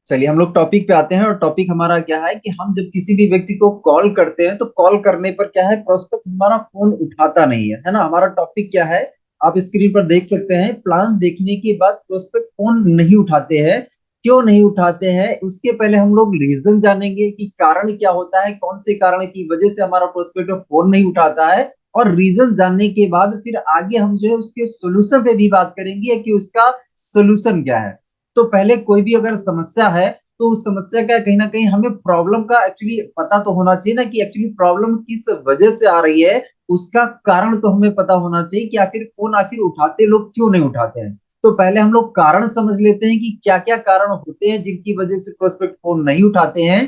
चलिए हम लोग टॉपिक पे आते हैं। और टॉपिक हमारा क्या है कि हम जब किसी भी व्यक्ति को कॉल करते हैं तो कॉल करने पर क्या है, प्रोस्पेक्ट हमारा फोन उठाता नहीं है, है ना। हमारा टॉपिक क्या है, आप स्क्रीन पर देख सकते हैं। प्लान देखने के बाद प्रोस्पेक्ट फोन नहीं उठाते हैं। क्यों नहीं उठाते हैं, उसके पहले हम लोग रीजन जानेंगे कि कारण क्या होता है, कौन से कारण की वजह से हमारा प्रोस्पेक्ट फोन नहीं उठाता है। और रीजन जानने के बाद फिर आगे हम जो है उसके सोल्यूशन पे भी बात करेंगे कि उसका सोल्यूशन क्या है। तो पहले कोई भी अगर समस्या है तो उस समस्या का कहीं ना कहीं हमें प्रॉब्लम का एक्चुअली पता तो होना चाहिए ना, कि एक्चुअली प्रॉब्लम किस वजह से आ रही है। उसका कारण तो हमें पता होना चाहिए कि आखिर फोन आखिर उठाते लोग क्यों नहीं उठाते हैं। तो पहले हम लोग कारण समझ लेते हैं कि क्या क्या कारण होते हैं जिनकी वजह से प्रोस्पेक्ट फोन नहीं उठाते हैं,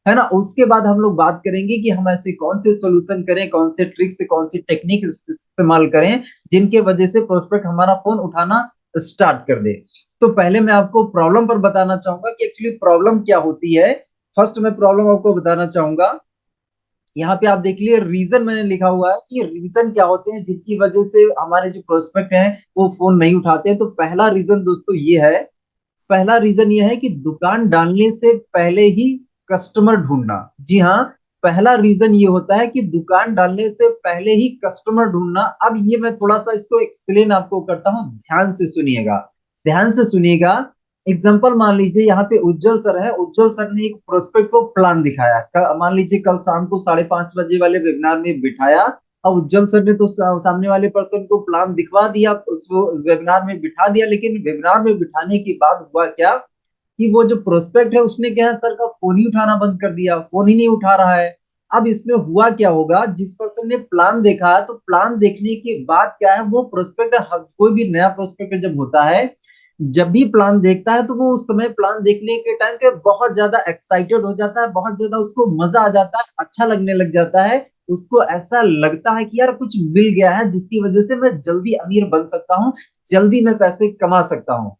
है ना। उसके बाद हम लोग बात करेंगे कि हम ऐसे कौन से सोल्यूशन करें, कौन से ट्रिक्स, कौन सी टेक्निक इस्तेमाल करें जिनके वजह से प्रोस्पेक्ट हमारा फोन उठाना स्टार्ट कर दे। तो पहले मैं आपको प्रॉब्लम पर बताना चाहूंगा कि एक्चुअली प्रॉब्लम क्या होती है। फर्स्ट मैं प्रॉब्लम आपको बताना चाहूंगा। यहाँ पे आप देख लिए रीजन मैंने लिखा हुआ है कि रीजन क्या होते हैं जिनकी वजह से हमारे जो प्रोस्पेक्ट हैं वो फोन नहीं उठाते हैं। तो पहला रीजन दोस्तों ये है, पहला रीजन ये है कि दुकान डालने से पहले ही कस्टमर ढूंढना। जी हाँ, पहला रीजन ये होता है कि दुकान डालने से पहले ही कस्टमर ढूंढना। अब ये मैं थोड़ा सा इसको एक्सप्लेन आपको करता हूँ, ध्यान से सुनिएगा, ध्यान से सुनिएगा। एग्जाम्पल मान लीजिए यहाँ पे उज्जवल सर है, उज्जवल सर ने एक प्रोस्पेक्ट को प्लान दिखाया। मान लीजिए कल शाम को 5:30 बजे वाले वेबिनार में बिठाया। अब उज्जवल सर ने तो सामने वाले पर्सन को प्लान दिखवा दिया, उसको वेबिनार में बिठा दिया। लेकिन वेबिनार में बिठाने के बाद हुआ क्या कि वो जो प्रोस्पेक्ट है उसने क्या है, सर का फोन ही उठाना बंद कर दिया, फोन ही नहीं उठा रहा है। अब इसमें हुआ क्या होगा, जिस पर्सन ने प्लान देखा है तो प्लान देखने के बाद क्या है, वो प्रोस्पेक्ट, कोई भी नया प्रोस्पेक्ट जब होता है, जब भी प्लान देखता है तो वो उस समय प्लान देखने के टाइम पे बहुत ज्यादा एक्साइटेड हो जाता है, बहुत ज्यादा उसको मजा आ जाता है, अच्छा लगने लग जाता है। उसको ऐसा लगता है कि यार कुछ मिल गया है जिसकी वजह से मैं जल्दी अमीर बन सकता हूँ, जल्दी मैं पैसे कमा सकता हूँ।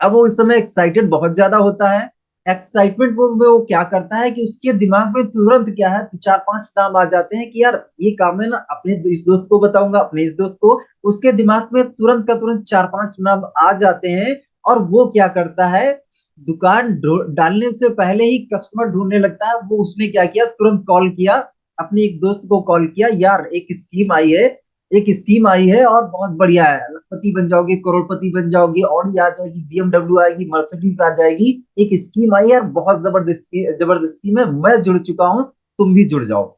अब वो इस समय एक्साइटेड बहुत ज्यादा होता है। एक्साइटमेंट में वो क्या करता है कि उसके दिमाग में तुरंत क्या है, चार पांच नाम आ जाते हैं कि यार ये काम है ना, अपने इस दोस्त को बताऊंगा, अपने इस दोस्त को। उसके दिमाग में तुरंत का तुरंत चार पांच नाम आ जाते हैं। और वो क्या करता है, दुकान डालने से पहले ही कस्टमर ढूंढने लगता है। वो उसने क्या किया, तुरंत कॉल किया, अपने एक दोस्त को कॉल किया, यार एक स्कीम आई है, एक स्कीम आई है और बहुत बढ़िया है, लखपति बन जाओगे, करोड़पति बन जाओगे, ऑडी आ जाएगी, बीएमडब्ल्यू आएगी, मर्सिडीज आ जाएगी। एक स्कीम आई है यार, बहुत जबरदस्त जबरदस्त स्कीम है, मैं जुड़ चुका हूँ, तुम भी जुड़ जाओ।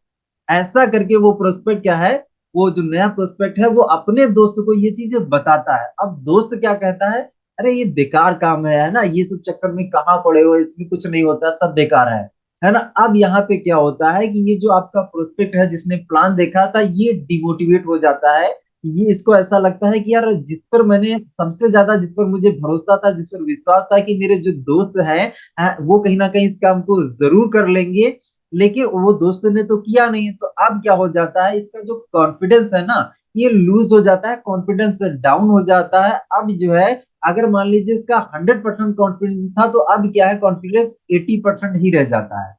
ऐसा करके वो प्रोस्पेक्ट क्या है, वो जो नया प्रोस्पेक्ट है वो अपने दोस्त को ये चीजें बताता है। अब दोस्त क्या कहता है, अरे ये बेकार काम है ना, ये सब चक्कर में कहाँ पड़े हो, इसमें कुछ नहीं होता, सब बेकार है ना। अब यहाँ पे क्या होता है कि ये जो आपका प्रोस्पेक्ट है जिसने प्लान देखा था, ये डिमोटिवेट हो जाता है। ये इसको ऐसा लगता है कि यार जिस पर मैंने सबसे ज्यादा, जिस पर मुझे भरोसा था, जिस पर विश्वास था कि मेरे जो दोस्त हैं, वो कहीं ना कहीं इस काम को जरूर कर लेंगे, लेकिन वो दोस्त ने तो किया नहीं। तो अब क्या हो जाता है, इसका जो कॉन्फिडेंस है ना, ये लूज हो जाता है, कॉन्फिडेंस डाउन हो जाता है। अब जो है, अगर मान लीजिए इसका 100% कॉन्फिडेंस था तो अब क्या है, कॉन्फिडेंस 80% ही रह जाता है।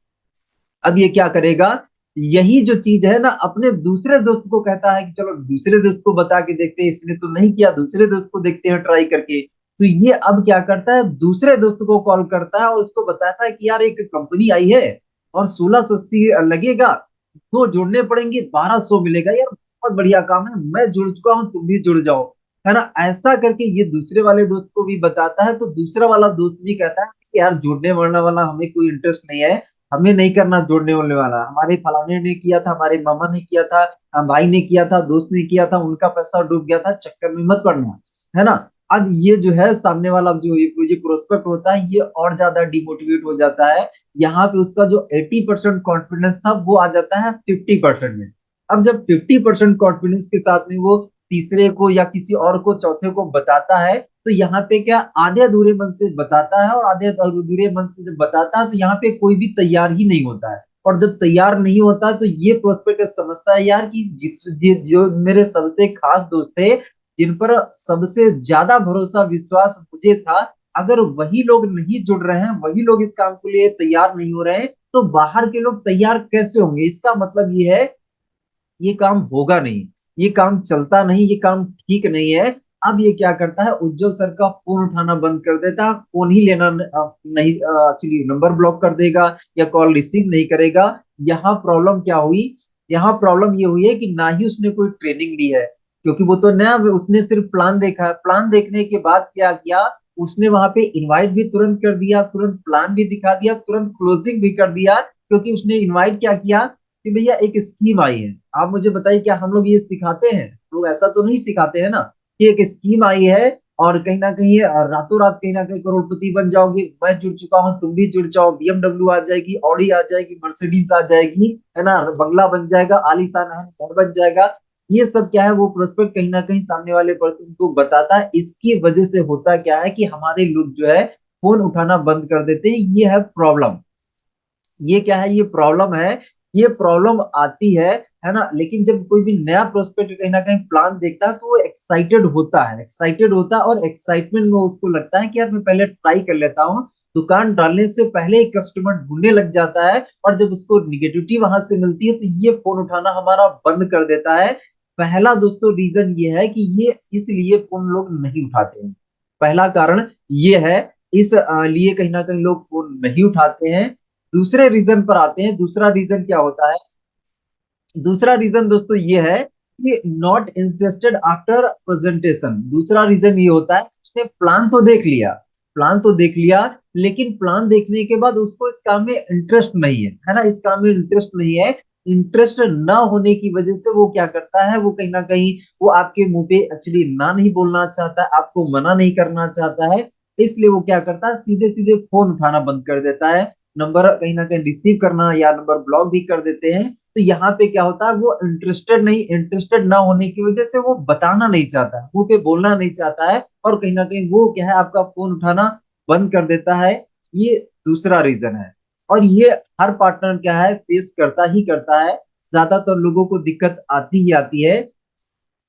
अब ये क्या करेगा, यही जो चीज है ना, अपने दूसरे दोस्त को कहता है कि चलो दूसरे दोस्त को बता के देखते हैं, इसने तो नहीं किया, दूसरे दोस्त को देखते हैं ट्राई करके। तो ये अब क्या करता है, दूसरे दोस्त को कॉल करता है और उसको बताता है कि यार एक कंपनी आई है और 1680 लगेगा, दो जोड़ने पड़ेंगे, 1200 मिलेगा, यार बहुत बढ़िया काम है, मैं जुड़ चुका हूँ, तुम भी जुड़ जाओ, है ना। ऐसा करके ये दूसरे वाले दोस्त को भी बताता है, तो दूसरा वाला दोस्त भी कहता है कि यार जुड़ने वाला वाला हमें कोई इंटरेस्ट नहीं है, हमें नहीं करना जोड़ने वाले वाला, हमारे फलाने ने किया था, हमारे मामा ने किया था, भाई ने किया था, दोस्त ने किया था, उनका पैसा डूब गया था, चक्कर में मत पड़ना, है ना। अब ये जो है सामने वाला जो ये प्रोस्पेक्ट होता है, ये और ज्यादा डिमोटिवेट हो जाता है। यहाँ पे उसका जो 80% कॉन्फिडेंस था वो आ जाता है 50% में। अब जब 50% कॉन्फिडेंस के साथ में वो तीसरे को या किसी और को, चौथे को बताता है, तो यहाँ पे क्या, आधे अधूरे मन से बताता है। और आधे अधूरे मन से जब बताता है तो यहाँ पे कोई भी तैयार ही नहीं होता है। और जब तैयार नहीं होता तो ये प्रोस्पेक्ट समझता है यार कि जो मेरे सबसे खास दोस्त थे, जिन पर सबसे ज्यादा भरोसा विश्वास मुझे था, अगर वही लोग नहीं जुड़ रहे हैं, वही लोग इस काम के लिए तैयार नहीं हो रहे हैं, तो बाहर के लोग तैयार कैसे होंगे। इसका मतलब ये है, ये काम होगा नहीं, ये काम चलता नहीं, ये काम ठीक नहीं है। अब ये क्या करता है, उज्जवल सर का फोन उठाना बंद कर देता है, फोन ही लेना नहीं, एक्चुअली नंबर ब्लॉक कर देगा या कॉल रिसीव नहीं करेगा। यहाँ प्रॉब्लम क्या हुई, यहाँ प्रॉब्लम ये हुई है कि ना ही उसने कोई ट्रेनिंग ली है, क्योंकि वो तो नया, उसने सिर्फ प्लान देखा है। प्लान देखने के बाद क्या किया, उसने वहां पे इनवाइट भी तुरंत कर दिया, तुरंत प्लान भी दिखा दिया, तुरंत क्लोजिंग भी कर दिया। क्योंकि उसने इनवाइट क्या किया कि भैया एक स्कीम आई है। आप मुझे बताइए, क्या हम लोग ये सिखाते हैं? लोग ऐसा तो नहीं सिखाते हैं ना कि एक स्कीम आई है और कहीं ना कहीं रातों रात कहीं ना कहीं करोड़पति बन जाओगे। मैं जुड़ चुका हूँ, तुम भी जुड़ जाओ, बीएमडब्ल्यू आ जाएगी, ऑडी आ जाएगी, मर्सिडीज आ जाएगी, है ना, बंगला बन जाएगा, आलीशान है घर बन जाएगा। ये सब क्या है, वो प्रोस्पेक्ट कहीं ना कहीं सामने वाले पर्सन को बताता है। इसकी वजह से होता क्या है कि हमारे लोग जो है फोन उठाना बंद कर देते हैं। ये है प्रॉब्लम। ये क्या है, ये प्रॉब्लम है। ये प्रॉब्लम आती है ना। लेकिन जब कोई भी नया प्रोस्पेक्ट कहीं ना कहीं प्लान देखता है तो वो एक्साइटेड होता है, एक्साइटेड होता है, और एक्साइटमेंट में उसको लगता है कि यार मैं पहले ट्राई कर लेता हूँ। दुकान डालने से पहले एक कस्टमर ढूंढने लग जाता है, और जब उसको निगेटिविटी वहां से मिलती है तो ये फोन उठाना हमारा बंद कर देता है। पहला दोस्तों रीजन ये है कि ये इसलिए फोन लोग नहीं उठाते हैं। पहला कारण ये है, इस लिए कहीं ना कहीं लोग फोन नहीं उठाते हैं। दूसरे रीजन पर आते हैं। दूसरा रीजन क्या होता है, दूसरा रीजन दोस्तों ये है कि नॉट इंटरेस्टेड आफ्टर प्रेजेंटेशन। दूसरा रीजन ये होता है, उसने प्लान तो देख लिया, प्लान तो देख लिया, लेकिन प्लान देखने के बाद उसको इस काम में इंटरेस्ट नहीं है ना, इस काम में इंटरेस्ट नहीं है। इंटरेस्ट ना होने की वजह से वो क्या करता है, वो कहीं ना कहीं वो आपके मुंह पे एक्चुअली ना नहीं बोलना चाहता है, आपको मना नहीं करना चाहता है। इसलिए वो क्या करता है, सीधे सीधे फोन उठाना बंद कर देता है, नंबर कहीं ना कहीं रिसीव करना या नंबर ब्लॉक भी कर देते हैं। तो यहाँ पे क्या होता है, वो इंटरेस्टेड नहीं, इंटरेस्टेड ना होने की वजह से वो बताना नहीं चाहता है, मुंह पे बोलना नहीं चाहता है, और कहीं ना कहीं वो क्या है, आपका फोन उठाना बंद कर देता है। ये दूसरा रीजन है। और ये हर पार्टनर क्या है, फेस करता ही करता है। ज्यादातर लोगों को दिक्कत आती ही आती है।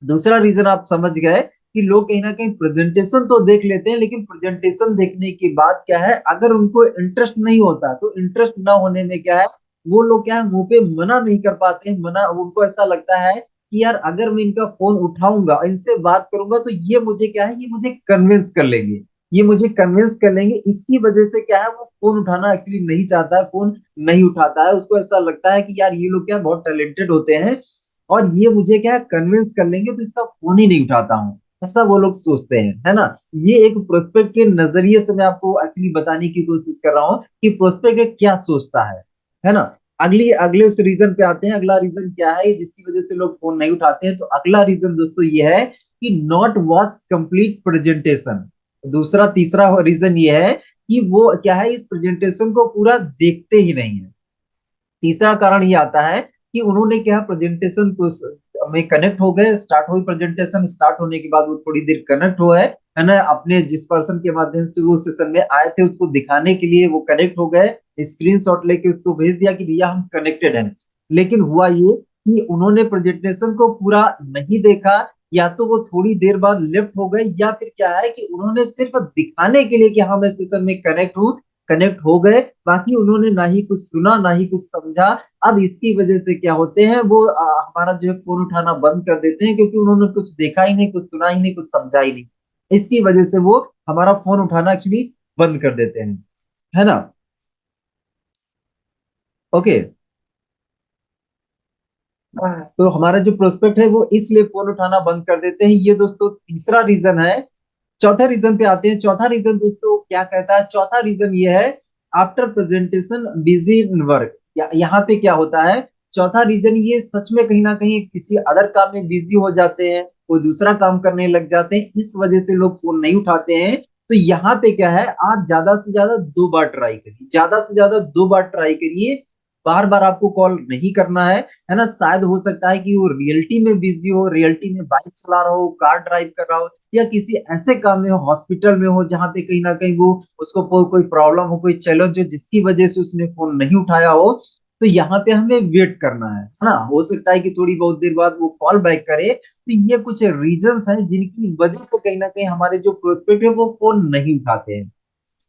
दूसरा रीजन आप समझ गए कि लोग कहीं ना कहीं प्रेजेंटेशन तो देख लेते हैं, लेकिन प्रेजेंटेशन देखने के बाद क्या है, अगर उनको इंटरेस्ट नहीं होता तो इंटरेस्ट ना होने में क्या है, वो लोग क्या है, मुंह पे मना नहीं कर पाते हैं। मना, उनको ऐसा लगता है कि यार अगर मैं इनका फोन उठाऊंगा, इनसे बात करूंगा, तो ये मुझे क्या है, ये मुझे कन्विंस कर लेंगे, ये मुझे कन्विंस कर लेंगे। इसकी वजह से क्या है, वो फोन उठाना एक्चुअली नहीं चाहता है, फोन नहीं उठाता है। उसको ऐसा लगता है कि यार ये लोग क्या है, बहुत टैलेंटेड होते हैं, और ये मुझे क्या है, कन्विंस कर लेंगे, तो इसका फोन ही नहीं उठाता हूँ। ऐसा वो लोग सोचते हैं, है ना। ये एक प्रोस्पेक्ट के नजरिए से मैं आपको एक्चुअली बताने की कोशिश कर रहा हूँ कि प्रोस्पेक्ट क्या सोचता है ना। अगली अगले उस रीजन पे आते हैं। अगला रीजन क्या है जिसकी वजह से लोग फोन नहीं उठाते हैं, तो अगला रीजन दोस्तों ये है कि नॉट वॉच कंप्लीट प्रेजेंटेशन। दूसरा तीसरा रीजन ये है कि वो क्या है, इस प्रेजेंटेशन को पूरा देखते ही नहीं है। तीसरा कारण ये आता है कि उन्होंने क्या, प्रेजेंटेशन को में कनेक्ट हो गए, स्टार्ट हुई प्रेजेंटेशन, स्टार्ट होने के बाद वो थोड़ी देर कनेक्ट हुआ है ना, अपने जिस पर्सन के माध्यम से वो सेशन में आए थे उसको दिखाने के लिए वो कनेक्ट हो गए, स्क्रीनशॉट लेके उसको भेज दिया कि भैया हम कनेक्टेड हैं। लेकिन हुआ ये कि उन्होंने प्रेजेंटेशन को पूरा नहीं देखा, या तो वो थोड़ी देर बाद लेफ्ट हो गए, या फिर क्या है कि उन्होंने सिर्फ दिखाने के लिए कि हाँ मैं सेशन में कनेक्ट हूँ, कनेक्ट हो गए, बाकी उन्होंने ना ही कुछ सुना ना ही कुछ समझा। अब इसकी वजह से क्या होते हैं, वो हमारा जो है फोन उठाना बंद कर देते हैं, क्योंकि उन्होंने कुछ देखा ही नहीं, कुछ सुना ही नहीं, कुछ समझा ही नहीं। इसकी वजह से वो हमारा फोन उठाना एक्चुअली बंद कर देते हैं, है ना। ओके। तो हमारा जो प्रोस्पेक्ट है वो इसलिए फोन उठाना बंद कर देते हैं। ये दोस्तों तीसरा रीजन है। चौथा रीजन पे आते हैं। चौथा रीजन दोस्तों क्या कहता है, चौथा रीजन ये है, after presentation busy in work. यहाँ पे क्या होता है, चौथा रीजन ये सच में कहीं ना कहीं किसी अदर काम में बिजी हो जाते हैं, कोई दूसरा काम करने लग जाते हैं, इस वजह से लोग फोन नहीं उठाते हैं। तो यहाँ पे क्या है, आप ज्यादा से ज्यादा 2 बार ट्राई करिए, ज्यादा से ज्यादा 2 बार ट्राई करिए। बार बार आपको कॉल नहीं करना है ना। शायद हो सकता है कि वो रियलिटी में बिजी हो, रियलिटी में बाइक चला रहा हो, कार ड्राइव कर रहा हो, या किसी ऐसे काम में हो, हॉस्पिटल में हो, जहां पे कहीं ना कहीं वो उसको कोई प्रॉब्लम हो, कोई चैलेंज हो, जिसकी वजह से उसने फोन नहीं उठाया हो। तो यहाँ पे हमें वेट करना है ना। हो सकता है कि थोड़ी बहुत देर बाद वो कॉल बैक करे। तो ये कुछ रीजंस हैं जिनकी वजह से कहीं ना कहीं हमारे जो प्रोस्पेक्ट है वो फोन नहीं उठाते हैं।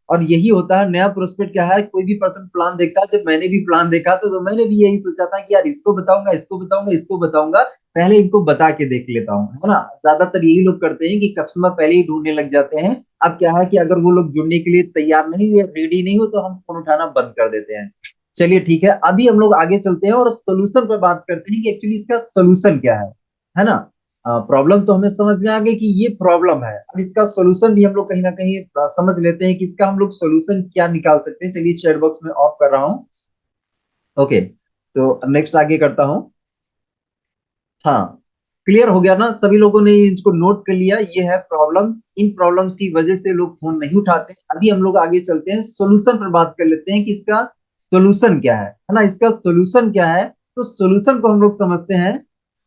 और यही होता है नया प्रोस्पेक्ट क्या है, कोई भी पर्सन प्लान देखता है। जब मैंने भी प्लान देखा था तो मैंने भी यही सोचा था कि यार इसको बताऊंगा, इसको बताऊंगा, इसको बताऊंगा, पहले इनको बता के देख लेता हूँ, है ना। ज्यादातर यही लोग करते हैं कि कस्टमर पहले ही ढूंढने लग जाते हैं। अब क्या है कि अगर वो लोग जुड़ने के लिए तैयार नहीं हुए, रेडी नहीं हो, तो हम फोन उठाना बंद कर देते हैं। चलिए ठीक है, अभी हम लोग आगे चलते हैं और सोल्यूशन पर बात करते हैं कि एक्चुअली इसका सोल्यूशन क्या है ना। प्रॉब्लम तो हमें समझ में आ गई कि ये प्रॉब्लम है, अब इसका सोल्यूशन भी हम लोग कहीं ना कहीं समझ लेते हैं कि इसका हम लोग सोल्यूशन क्या निकाल सकते हैं। चलिए चैट बॉक्स में ऑफ कर रहा हूँ। ओके, तो नेक्स्ट आगे करता हूँ। हाँ, क्लियर हो गया ना, सभी लोगों ने इसको नोट कर लिया, ये है प्रॉब्लम्स। इन प्रॉब्लम्स की वजह से लोग फोन नहीं उठाते। अभी हम लोग आगे चलते हैं, सॉल्यूशन पर बात कर लेते हैं कि इसका सॉल्यूशन क्या है ना। इसका सॉल्यूशन क्या है, तो सॉल्यूशन को हम लोग समझते हैं।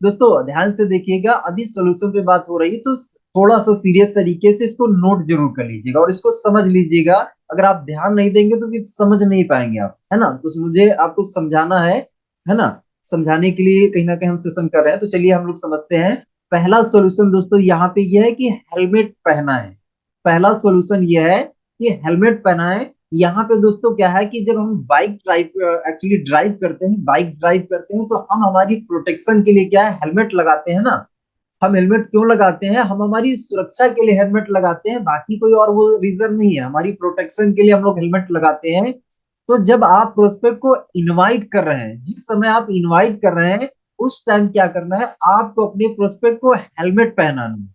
दोस्तों ध्यान से देखिएगा, अभी सॉल्यूशन पे बात हो रही है, तो थोड़ा सा सीरियस तरीके से इसको नोट जरूर कर लीजिएगा और इसको समझ लीजिएगा। अगर आप ध्यान नहीं देंगे तो फिर समझ नहीं पाएंगे आप, है ना। तो मुझे आपको समझाना है ना। समझाने के लिए कहीं ना कहीं हम सेशन कर रहे हैं, तो चलिए हम लोग समझते हैं। पहला सॉल्यूशन दोस्तों यहाँ पे यह है कि हेलमेट पहना है। पहला सॉल्यूशन यह है कि हेलमेट पहना है। यहाँ पे दोस्तों क्या है कि जब हम बाइक ड्राइव एक्चुअली ड्राइव करते हैं, बाइक ड्राइव करते हैं, तो हम हमारी प्रोटेक्शन के लिए क्या है, हेलमेट लगाते हैं ना। हम हेलमेट क्यों लगाते हैं, हम हमारी सुरक्षा के लिए हेलमेट लगाते हैं, बाकी कोई और वो रीजन नहीं है, हमारी प्रोटेक्शन के लिए हम लोग हेलमेट लगाते हैं। तो जब आप प्रोस्पेक्ट को इनवाइट कर रहे हैं, जिस समय आप इनवाइट कर रहे हैं, उस टाइम क्या करना है, आपको अपने प्रोस्पेक्ट को हेलमेट पहनाना है।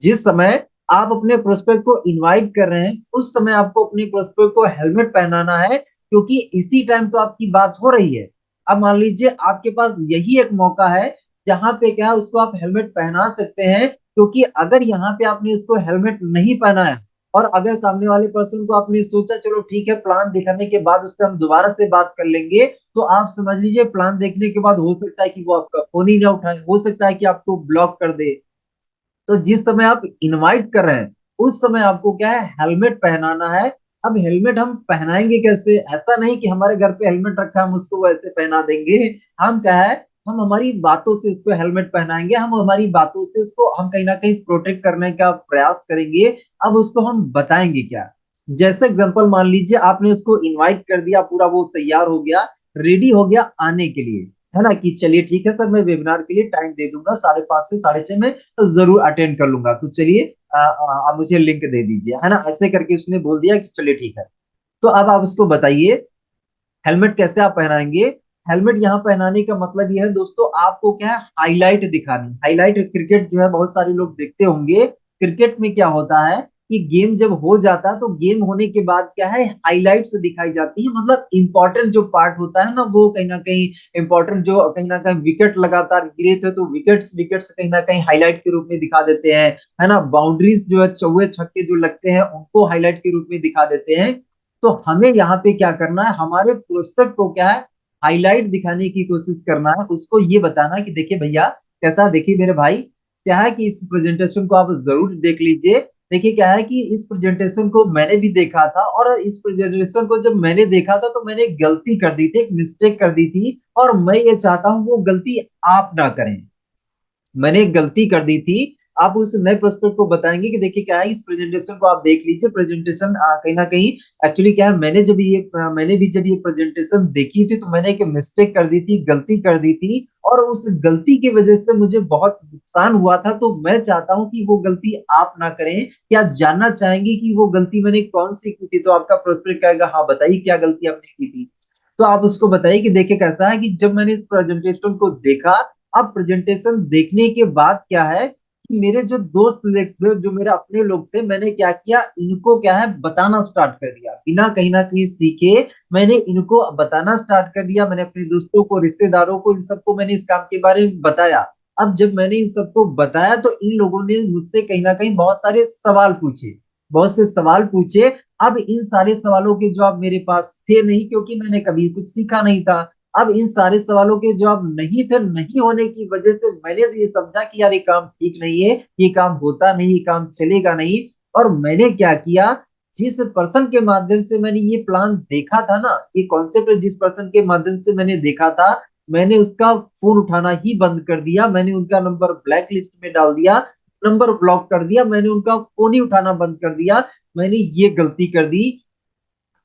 जिस समय आप अपने प्रोस्पेक्ट को इनवाइट कर रहे हैं, उस समय आपको अपने प्रोस्पेक्ट को हेलमेट पहनाना है, क्योंकि इसी टाइम तो आपकी बात हो रही है। अब मान लीजिए आपके पास यही एक मौका है जहां पे क्या है, उसको आप हेलमेट पहना सकते हैं, क्योंकि अगर यहाँ पे आपने उसको हेलमेट नहीं पहनाया और अगर सामने वाले पर्सन को आपने सोचा चलो ठीक है, प्लान दिखाने के बाद उस पर हम दोबारा से बात कर लेंगे, तो आप समझ लीजिए प्लान देखने के बाद हो सकता है कि वो आपका फोन ही ना उठाए, हो सकता है कि आपको ब्लॉक कर दे। तो जिस समय आप इनवाइट कर रहे हैं, उस समय आपको क्या है, हेलमेट पहनाना है। अब हेलमेट हम पहनाएंगे कैसे, ऐसा नहीं कि हमारे घर पे हेलमेट रखा है हम उसको वैसे पहना देंगे। हम क्या है, हम हमारी बातों से उसको हेलमेट पहनाएंगे, हम हमारी बातों से उसको हम कहीं ना कहीं प्रोटेक्ट करने का प्रयास करेंगे। अब उसको हम बताएंगे क्या, जैसे एग्जांपल मान लीजिए आपने उसको इनवाइट कर दिया, पूरा वो तैयार हो गया, रेडी हो गया आने के लिए, है ना, कि चलिए ठीक है सर, मैं वेबिनार के लिए टाइम दे दूंगा 5:30 से 6:30 में, तो जरूर अटेंड कर लूंगा, तो चलिए आप मुझे लिंक दे दीजिए, है ना, ऐसे करके उसने बोल दिया कि चलिए ठीक है। तो अब आप उसको बताइए हेलमेट कैसे आप पहनाएंगे। हेलमेट यहाँ पहनाने का मतलब यह है दोस्तों, आपको क्या है, हाईलाइट दिखानी। हाईलाइट क्रिकेट जो है बहुत सारे लोग देखते होंगे, क्रिकेट में क्या होता है कि गेम जब हो जाता है, तो गेम होने के बाद क्या है, हाईलाइट्स दिखाई जाती है, मतलब इंपॉर्टेंट जो पार्ट होता है ना, वो कहीं ना कहीं इंपॉर्टेंट, जो कहीं ना कहीं विकेट लगातार गिरे थे, तो विकेट्स विकेट्स कहीं ना कहीं हाईलाइट के रूप में दिखा देते हैं, है ना। बाउंड्रीज जो है, चौवे छक्के जो लगते हैं, उनको हाईलाइट के रूप में दिखा देते हैं। तो हमें यहाँ पे क्या करना है, हमारे प्रोस्पेक्ट को क्या है, हाईलाइट दिखाने की कोशिश करना है, उसको ये बताना है कि देखिए भैया, कैसा, देखिए मेरे भाई, क्या है कि इस प्रेजेंटेशन को आप जरूर देख लीजिए। देखिए क्या है कि इस प्रेजेंटेशन को मैंने भी देखा था, और इस प्रेजेंटेशन को जब मैंने देखा था, तो मैंने एक गलती कर दी थी, एक मिस्टेक कर दी थी, और मैं ये चाहता हूँ वो गलती आप ना करें। मैंने एक गलती कर दी थी। आप उस नए प्रोस्पेक्ट को बताएंगे कि देखिए क्या है, इस प्रेजेंटेशन को आप देख लीजिए, प्रेजेंटेशन कहीं ना कहीं एक्चुअली क्या है, मैंने भी जब ये प्रेजेंटेशन देखी थी, तो मैंने एक मिस्टेक कर दी थी, गलती कर दी थी, और उस गलती की वजह से मुझे बहुत नुकसान हुआ था। तो मैं चाहता हूं कि वो गलती आप ना करें। क्या जानना चाहेंगे कि वो गलती मैंने कौन सी की थी, तो आपका प्रोस्पेक्ट कहेगा हाँ बताइए क्या गलती आपने की थी। तो आप उसको बताइए कि देखिए कैसा है कि जब मैंने इस प्रेजेंटेशन को देखा, अब प्रेजेंटेशन देखने के बाद क्या है कि मेरे जो दोस्त लोग थे, जो मेरे अपने लोग थे, मैंने क्या किया, इनको क्या है, बताना स्टार्ट कर दिया, बिना कहीं ना कहीं सीखे मैंने इनको बताना स्टार्ट कर दिया। मैंने अपने दोस्तों को, रिश्तेदारों को, इन सबको मैंने इस काम के बारे में बताया। अब जब मैंने इन सबको बताया, तो इन लोगों ने मुझसे कहीं ना कहीं बहुत सारे सवाल पूछे, बहुत से सवाल पूछे। अब इन सारे सवालों के जवाब मेरे पास थे नहीं, क्योंकि मैंने कभी कुछ सीखा नहीं था। अब इन सारे सवालों के जवाब नहीं थे, नहीं होने की वजह से मैंने तो ये समझा कि यार ये काम ठीक नहीं है, ये काम होता नहीं, ये काम चलेगा नहीं। और मैंने क्या किया, जिस पर्सन के माध्यम से मैंने ये प्लान देखा था ना, ये कॉन्सेप्ट जिस पर्सन के माध्यम से मैंने देखा था, मैंने उसका फोन उठाना ही बंद कर दिया, मैंने उनका नंबर ब्लैक लिस्ट में डाल दिया, नंबर ब्लॉक कर दिया, मैंने उनका फोन ही उठाना बंद कर दिया। मैंने ये गलती कर दी।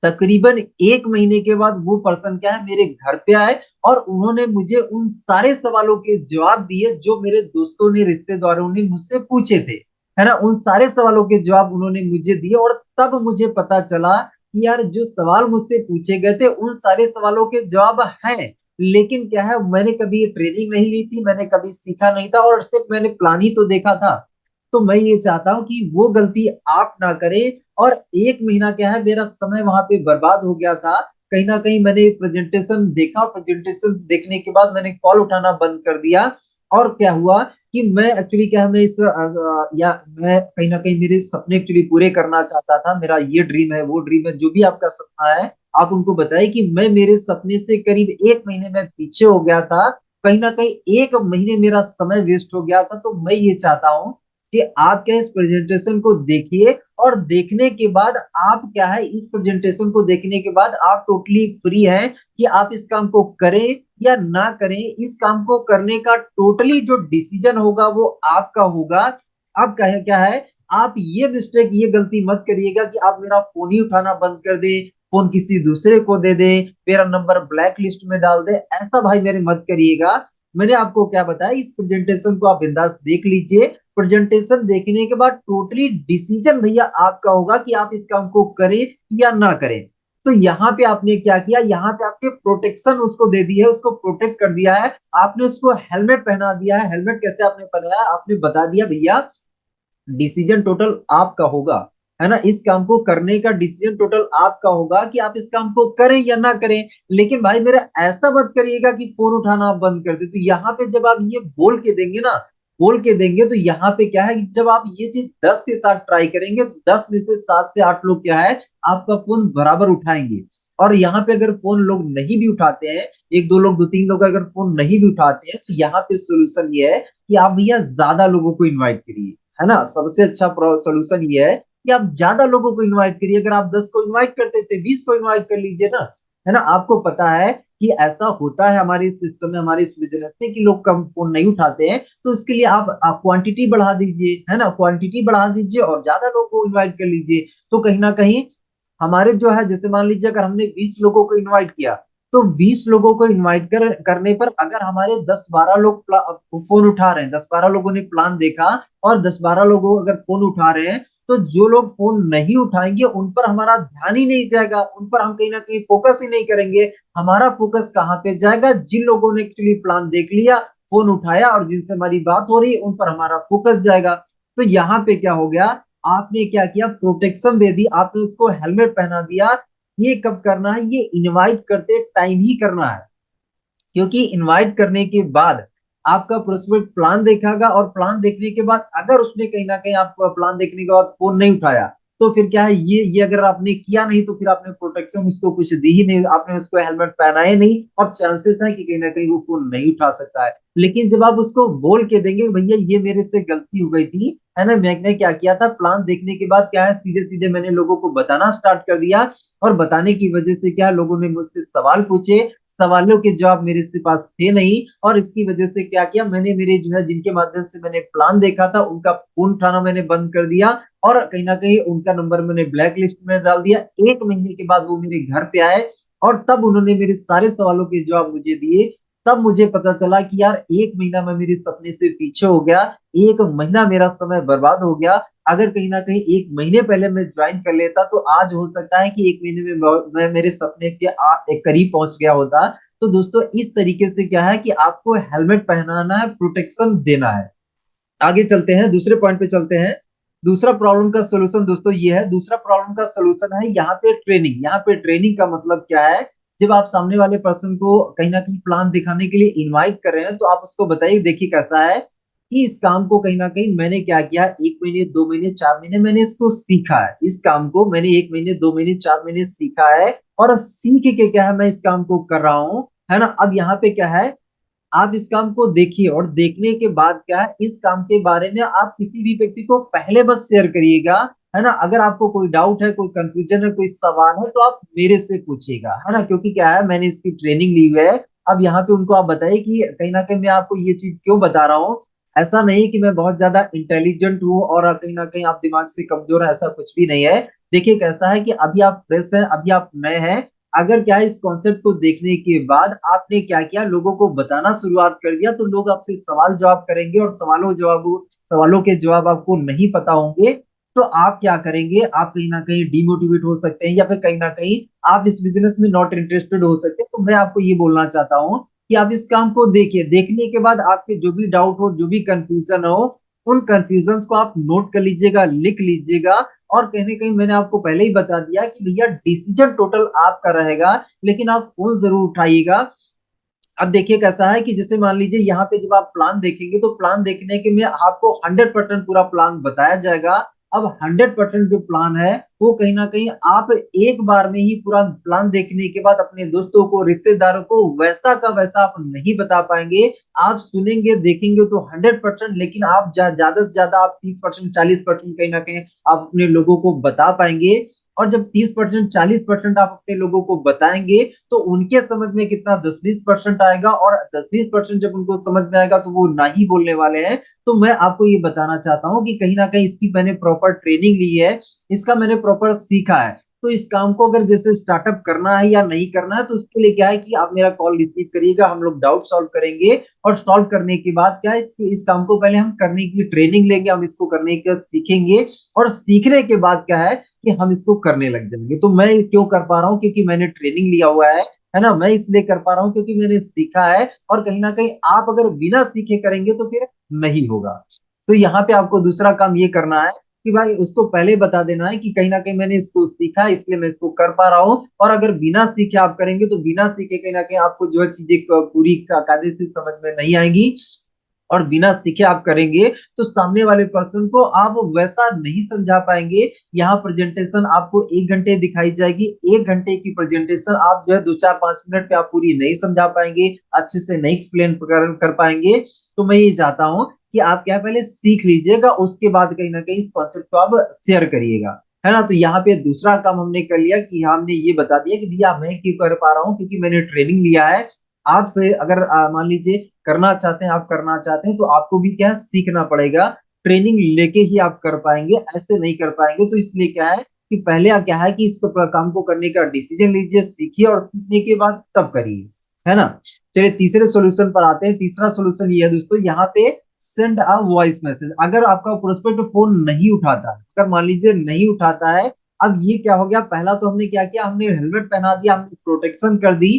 तकरीबन 1 महीने के बाद वो पर्सन क्या है, मेरे घर पे आए, और उन्होंने मुझे उन सारे सवालों के जवाब दिए जो मेरे दोस्तों ने, रिश्तेदारों ने मुझसे पूछे थे, है ना। उन सारे सवालों के जवाब उन्होंने मुझे दिए, और तब मुझे पता चला कि यार जो सवाल मुझसे पूछे गए थे उन सारे सवालों के जवाब हैं, लेकिन क्या है, मैंने कभी ट्रेनिंग नहीं ली थी, मैंने कभी सीखा नहीं था, और सिर्फ मैंने प्लान ही तो देखा था। तो मैं ये चाहता हूँ कि वो गलती आप ना करें। और 1 महीना क्या है, मेरा समय वहां पे बर्बाद हो गया था। कहीं ना कहीं मैंने प्रेजेंटेशन देखा, प्रेजेंटेशन देखने के बाद मैंने कॉल उठाना बंद कर दिया। और क्या हुआ कि मैं एक्चुअली क्या है, मैं इस या मैं कहीं ना कहीं मेरे सपने एक्चुअली पूरे करना चाहता था। मेरा ये ड्रीम है, वो ड्रीम है, जो भी आपका सपना है आप उनको बताइए कि मैं मेरे सपने से करीब 1 महीने में पीछे हो गया था। कहीं ना कहीं 1 महीने मेरा समय वेस्ट हो गया था। तो मैं ये चाहता हूँ कि आप क्या इस प्रेजेंटेशन को देखिए, और देखने के बाद आप क्या है, इस प्रेजेंटेशन को देखने के बाद आप टोटली फ्री हैं कि आप इस काम को करें या ना करें। इस काम को करने का टोटली जो डिसीजन होगा वो आपका होगा। अब क्या है, आप ये मिस्टेक, ये गलती मत करिएगा कि आप मेरा फोन ही उठाना बंद कर दे, फोन किसी दूसरे को दे दे, मेरा नंबर ब्लैक लिस्ट में डाल दे। ऐसा भाई मेरे मत करिएगा। मैंने आपको क्या बताया, इस प्रेजेंटेशन को आप बिंदास देख लीजिए। प्रेजेंटेशन देखने के बाद टोटली डिसीजन भैया आपका होगा कि आप इस काम को करें या ना करें। तो यहाँ पे आपने क्या किया, यहाँ पे आपके प्रोटेक्शन उसको दे दी है, उसको प्रोटेक्ट कर दिया है। आपने उसको हेलमेट पहना दिया है। हेलमेट कैसे आपने पहनाया, आपने बता दिया भैया डिसीजन टोटल आपका होगा, है ना। इस काम को करने का डिसीजन टोटल आपका होगा कि आप इस काम को करें या ना करें। लेकिन भाई मेरा ऐसा मत करिएगा कि फोन उठाना आप बंद कर दे। तो यहाँ पे जब आप ये बोल के देंगे ना, बोल के देंगे, तो यहाँ पे क्या है कि जब आप ये चीज 10 के साथ ट्राई करेंगे, 10 में से 7 से 8 लोग क्या है, आपका फोन बराबर उठाएंगे। और यहाँ पे अगर फोन लोग नहीं भी उठाते हैं, एक दो लोग, दो तीन लोग अगर फोन नहीं भी उठाते हैं, तो यहाँ पे सोल्यूशन ये है कि आप भैया ज्यादा लोगों को इन्वाइट करिए, है ना। सबसे अच्छा सोल्यूशन ये है कि आप ज्यादा लोगों को इनवाइट करिए। अगर आप 10 को इनवाइट करते थे, 20 को इनवाइट कर लीजिए ना, है ना। आपको पता है कि ऐसा होता है हमारे सिस्टम में, हमारे इस बिजनेस में, कि लोग कम फोन नहीं उठाते हैं। तो इसके लिए आप क्वांटिटी बढ़ा दीजिए, है ना, क्वांटिटी बढ़ा दीजिए और ज्यादा लोगों को इन्वाइट कर लीजिए। तो कहीं ना कहीं हमारे जो है, जैसे मान लीजिए अगर हमने 20 लोगों को इनवाइट किया, तो 20 लोगों को इनवाइट करने पर अगर हमारे 10-12 लोग फोन उठा रहे हैं, 10-12 लोगों ने प्लान देखा और 10-12 लोगों अगर फोन उठा रहे हैं, तो जो लोग फोन नहीं उठाएंगे उन पर हमारा ध्यान ही नहीं जाएगा, उन पर हम कहीं ना कहीं फोकस ही नहीं करेंगे। हमारा फोकस कहाँ पे जाएगा, जिन लोगों ने एक्चुअली प्लान देख लिया, फोन उठाया और जिनसे हमारी बात हो रही है, उन पर हमारा फोकस जाएगा। तो यहाँ पे क्या हो गया, आपने क्या किया, प्रोटेक्शन दे दी, आपने उसको हेलमेट पहना दिया। ये कब करना है, ये इनवाइट करते टाइम ही करना है। क्योंकि इनवाइट करने के बाद आपका प्रोस्पेक्ट प्लान देखेगा, और प्लान देखने के बाद अगर उसने कहीं ना कहीं आपको प्लान देखने के बाद फोन नहीं उठाया, तो फिर क्या है, ये अगर आपने किया नहीं, तो फिर आपने प्रोटेक्शन उसको कुछ दी ही नहीं, आपने उसको हेलमेट पहना ही नहीं, और चांसेस है कि कहीं ना कहीं वो फोन नहीं उठा सकता है। लेकिन जब आप उसको बोल के देंगे भैया ये मेरे से गलती हो गई थी, है ना, मैंने क्या किया था, प्लान देखने के बाद क्या है, सीधे सीधे मैंने लोगों को बताना स्टार्ट कर दिया। और बताने की वजह से क्या, लोगों ने मुझसे सवाल पूछे, सवालों के जवाब मेरे से पास थे नहीं, और इसकी वजह से क्या किया मैंने, मेरे जो है जिनके माध्यम से मैंने प्लान देखा था, उनका फोन उठाना मैंने बंद कर दिया, और कहीं ना कहीं उनका नंबर मैंने ब्लैक लिस्ट में डाल दिया। 1 महीने के बाद वो मेरे घर पे आए, और तब उन्होंने मेरे सारे सवालों के जवाब मुझे दिए। तब मुझे पता चला कि यार 1 महीना मैं मेरे सपने से पीछे हो गया, 1 महीना मेरा समय बर्बाद हो गया। अगर कहीं ना कहीं 1 महीने पहले मैं ज्वाइन कर लेता, तो आज हो सकता है कि 1 महीने में मैं मेरे सपने के एक करीब पहुंच गया होता। तो दोस्तों इस तरीके से क्या है कि आपको हेलमेट पहनाना है, प्रोटेक्शन देना है। आगे चलते हैं, दूसरे पॉइंट पे चलते हैं। दूसरा प्रॉब्लम का सोल्यूशन दोस्तों ये है, दूसरा प्रॉब्लम का सोल्यूशन है यहाँ पे ट्रेनिंग। यहाँ पे ट्रेनिंग का मतलब क्या है, जब आप सामने वाले पर्सन को कहीं ना कहीं प्लान दिखाने के लिए इनवाइट कर रहे हैं, तो आप उसको बताइए देखिए कैसा है कि इस काम को कहीं ना कहीं मैंने क्या किया, 1 महीने, 2 महीने, 4 महीने मैंने इसको सीखा है। इस काम को मैंने 1 महीने, 2 महीने, 4 महीने सीखा है, और सीख के क्या है मैं इस काम को कर रहा हूँ, है ना। अब यहाँ पे क्या है, आप इस काम को देखिए, और देखने के बाद क्या है, इस काम के बारे में आप किसी भी व्यक्ति को पहले बस शेयर करिएगा, है ना। अगर आपको कोई डाउट है, कोई कंफ्यूजन है, कोई सवाल है, तो आप मेरे से पूछिएगा, है ना। क्योंकि क्या है, मैंने इसकी ट्रेनिंग ली हुई है। अब यहाँ पे उनको आप बताइए कि कहीं ना कहीं मैं आपको ये चीज क्यों बता रहा हूँ। ऐसा नहीं कि मैं बहुत ज्यादा इंटेलिजेंट हूँ और कहीं ना कहीं आप दिमाग से कमजोर है, ऐसा कुछ भी नहीं है। देखिए कैसा है कि अभी आप फ्रेश हैं, अभी आप नए हैं, अगर क्या है, इस कॉन्सेप्ट को देखने के बाद आपने क्या किया, लोगों को बताना शुरुआत कर दिया, तो लोग आपसे सवाल जवाब करेंगे, और सवालों के जवाब आपको नहीं पता होंगे, तो आप क्या करेंगे, आप कहीं ना कहीं डिमोटिवेट हो सकते हैं, या फिर कहीं ना कहीं आप इस बिजनेस में नॉट इंटरेस्टेड हो सकते हैं। तो मैं आपको ये बोलना चाहता हूँ कि आप इस काम को देखिए, देखने के बाद आपके जो भी डाउट हो, जो भी कंफ्यूजन हो, उन कंफ्यूजन को आप नोट कर लीजिएगा, लिख लीजिएगा। और कहीं ना कहीं मैंने आपको पहले ही बता दिया कि भैया डिसीजन टोटल आपका रहेगा, लेकिन आप फोन जरूर उठाइएगा। अब देखिए कैसा है कि जैसे मान लीजिए यहाँ पे जब आप प्लान देखेंगे, तो प्लान देखने के में आपको 100% पूरा प्लान बताया जाएगा। अब 100% जो प्लान है, वो कहीं ना कहीं आप एक बार में ही पूरा प्लान देखने के बाद अपने दोस्तों को, रिश्तेदारों को वैसा का वैसा आप नहीं बता पाएंगे। आप सुनेंगे, देखेंगे तो 100%, लेकिन आप ज्यादा से ज्यादा आप 30%, 40% कहीं ना कहीं आप अपने लोगों को बता पाएंगे। और जब 30%, 40% आप अपने लोगों को बताएंगे, तो उनके समझ में कितना 10-20% आएगा, और 10-20% जब उनको समझ में आएगा, तो वो ना ही बोलने वाले हैं। तो मैं आपको ये बताना चाहता हूँ कि कहीं ना कहीं इसकी मैंने प्रॉपर ट्रेनिंग ली है, इसका मैंने प्रॉपर सीखा है। तो इस काम को अगर जैसे स्टार्टअप करना है या नहीं करना है, तो उसके लिए क्या है कि आप मेरा कॉल रिसीव करिएगा, हम लोग डाउट सॉल्व करेंगे, और सॉल्व करने के बाद क्या है, इस काम को पहले हम करने की ट्रेनिंग लेंगे, हम इसको करने के सीखेंगे, और सीखने के बाद क्या है कि हम इसको करने लग जाएंगे। तो मैं क्यों कर पा रहा हूँ, क्योंकि मैंने ट्रेनिंग लिया हुआ है ना। मैं इसलिए कर पा रहा हूँ क्योंकि मैंने सीखा है, और कहीं ना कहीं आप अगर बिना सीखे करेंगे तो फिर नहीं होगा। तो यहाँ पे आपको दूसरा काम ये करना है कि भाई उसको पहले बता देना है कि कहीं ना कहीं मैंने इसको सीखा है, इसलिए मैं इसको कर पा रहा हूँ। और अगर बिना सीखे आप करेंगे, तो बिना सीखे कहीं ना कहीं आपको जो है चीजें पूरी कायदे से समझ में नहीं आएंगी, और बिना सीखे आप करेंगे, तो सामने वाले पर्सन को आप वैसा नहीं समझा पाएंगे। यहाँ प्रेजेंटेशन आपको 1 घंटे दिखाई जाएगी, 1 घंटे की प्रेजेंटेशन आप जो है 2-4-5 मिनट पे आप पूरी नहीं समझा पाएंगे, अच्छे से नहीं एक्सप्लेन कर पाएंगे। तो मैं ये चाहता हूँ कि आप क्या पहले सीख लीजिएगा, उसके बाद कहीं ना कहीं इस कॉन्सेप्ट को आप शेयर करिएगा, है ना। तो यहाँ पे दूसरा काम हमने कर लिया कि हमने ये बता दिया कि भैया मैं क्यों कर पा रहा हूँ, क्योंकि मैंने ट्रेनिंग लिया है। आपसे अगर मान लीजिए करना चाहते हैं, आप करना चाहते हैं, तो आपको भी क्या है, सीखना पड़ेगा। ट्रेनिंग लेके ही आप कर पाएंगे, ऐसे नहीं कर पाएंगे। तो इसलिए क्या है कि पहले क्या है कि इसको काम को करने का डिसीजन लीजिए, सीखिए, और सीखने के बाद तब करिए, है ना। चलिए तीसरे सॉल्यूशन पर आते हैं। तीसरा सॉल्यूशन ये है दोस्तों, यहाँ पे सेंड अ वॉइस मैसेज। अगर आपका प्रोस्पेक्ट फोन नहीं उठाता है, अगर मान लीजिए नहीं उठाता है, अब ये क्या हो गया, पहला तो हमने क्या किया, हमने हेलमेट पहना दिया, हमने प्रोटेक्शन कर दी।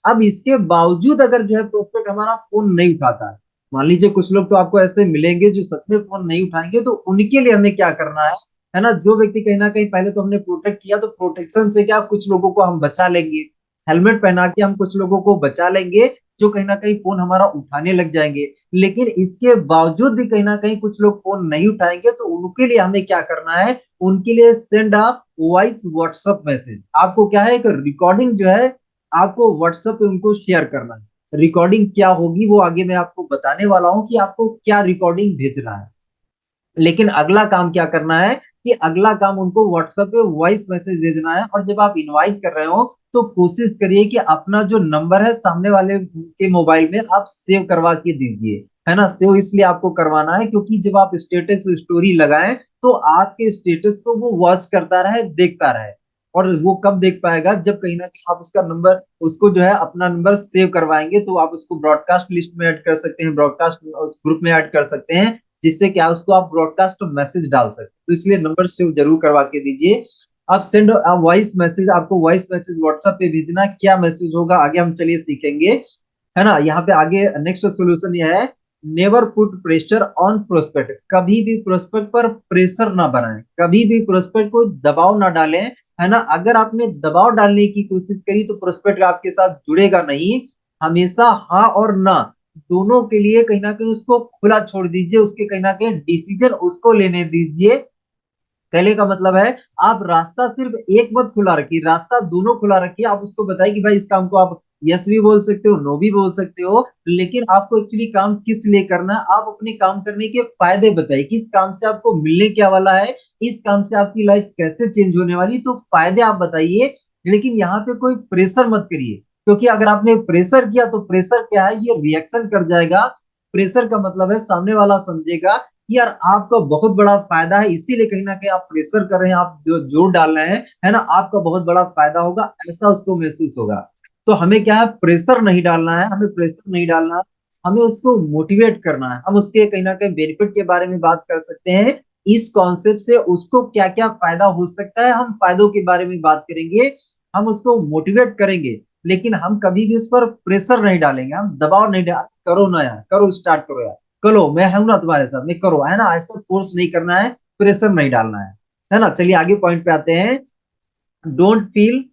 अब इसके बावजूद अगर जो है प्रोस्पेक्ट हमारा फोन नहीं उठाता है, मान लीजिए कुछ लोग तो आपको ऐसे मिलेंगे जो सच में फोन नहीं उठाएंगे, तो उनके लिए हमें क्या करना है ना। जो व्यक्ति कहीं ना कहीं पहले तो हमने प्रोटेक्ट किया, तो प्रोटेक्शन से क्या कुछ लोगों को हम बचा लेंगे, हेलमेट पहना के हम कुछ लोगों को बचा लेंगे, जो कहीं ना कहीं फोन हमारा उठाने लग जाएंगे। लेकिन इसके बावजूद भी कहीं ना कहीं कुछ लोग फोन नहीं उठाएंगे, तो उनके लिए हमें क्या करना है, उनके लिए send a voice WhatsApp message. आपको क्या है, एक रिकॉर्डिंग जो है आपको व्हाट्सएप पे उनको शेयर करना है। रिकॉर्डिंग क्या होगी वो आगे मैं आपको बताने वाला हूँ कि आपको क्या रिकॉर्डिंग भेजना है। लेकिन अगला काम क्या करना है कि अगला काम उनको व्हाट्सएप पे वॉइस मैसेज भेजना है। और जब आप इनवाइट कर रहे हो, तो कोशिश करिए कि अपना जो नंबर है सामने वाले के मोबाइल में आप सेव करवा के दीजिए, है ना। सेव इसलिए आपको करवाना है क्योंकि जब आप स्टेटस स्टोरी लगाएं, तो आपके स्टेटस को वो वॉच करता रहे, देखता रहे। और वो कब देख पाएगा, जब कहीं ना कहीं आप उसका नंबर, उसको जो है अपना नंबर सेव करवाएंगे, तो आप उसको ब्रॉडकास्ट लिस्ट में ऐड कर सकते हैं, ब्रॉडकास्ट ग्रुप में ऐड कर सकते हैं, जिससे क्या उसको आप ब्रॉडकास्ट मैसेज डाल सकते। तो इसलिए नंबर सेव जरूर करवा के दीजिए। आप सेंड वॉइस मैसेज, आपको वॉइस मैसेज व्हाट्सएप पे भेजना। क्या मैसेज होगा आगे हम चलिए सीखेंगे, है ना। यहाँ पे आगे नेक्स्ट सोल्यूशन ये है, never put pressure on prospect. कभी भी प्रोस्पेक्ट पर प्रेशर ना बनाएं, कभी भी प्रोस्पेक्ट को दबाव ना डालें, है ना। अगर आपने दबाव डालने की कोशिश करी, तो प्रोस्पेक्ट आपके साथ जुड़ेगा नहीं। हमेशा हाँ और ना दोनों के लिए कहीं ना कहीं उसको खुला छोड़ दीजिए, उसके कहीं ना कहीं डिसीजन उसको लेने दीजिए। कहने का मतलब है, आप रास्ता सिर्फ एक मत खुला रखिए, रास्ता दोनों खुला रखिए। आप उसको बताइए कि भाई इस काम को आप यस भी बोल सकते हो, नो भी बोल सकते हो, लेकिन आपको एक्चुअली काम किस लिए करना है, आप अपने काम करने के फायदे बताइए, किस काम से आपको मिलने क्या वाला है, इस काम से आपकी लाइफ कैसे चेंज होने वाली, तो फायदे आप बताइए। लेकिन यहाँ पे कोई प्रेशर मत करिए, क्योंकि अगर आपने प्रेशर किया, तो प्रेशर क्या है, ये रिएक्शन कर जाएगा। प्रेशर का मतलब है सामने वाला समझेगा कि यार आपका बहुत बड़ा फायदा है, इसीलिए कहीं ना कहीं आप प्रेशर कर रहे हैं, आप जो जोर डाल रहे हैं, है ना, आपका बहुत बड़ा फायदा होगा, ऐसा उसको महसूस होगा। तो हमें क्या है, प्रेशर नहीं डालना है, हमें प्रेशर नहीं डालना है, हमें उसको मोटिवेट करना है। हम उसके कहीं ना कहीं बेनिफिट के बारे में बात कर सकते हैं, इस कॉन्सेप्ट से उसको क्या क्या फायदा हो सकता है, हम फायदों के बारे में बात करेंगे, हम उसको मोटिवेट करेंगे। लेकिन हम कभी भी उस पर प्रेशर नहीं डालेंगे, हम दबाव नहीं डाल, करो ना यार, करो, स्टार्ट करो यार, करो, मैं हूं ना तुम्हारे साथ में, करो, है ना, ऐसा फोर्स नहीं करना है, प्रेशर नहीं डालना है ना। चलिए आगे पॉइंट पे आते हैं। Don't feel